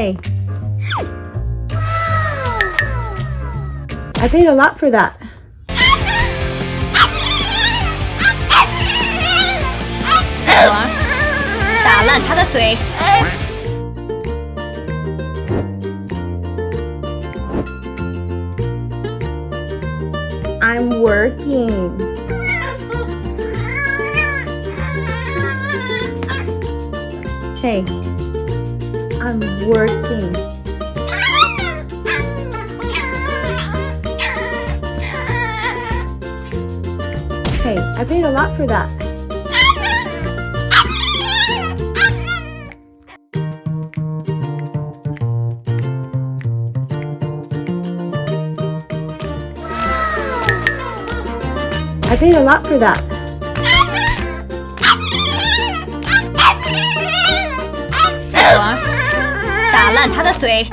Hey. I paid a lot for that. 小王，打烂他的嘴！ I'm working. Hey, I'm working. Hey, I paid a lot for that. I paid a lot for that. 小王，打烂他的嘴！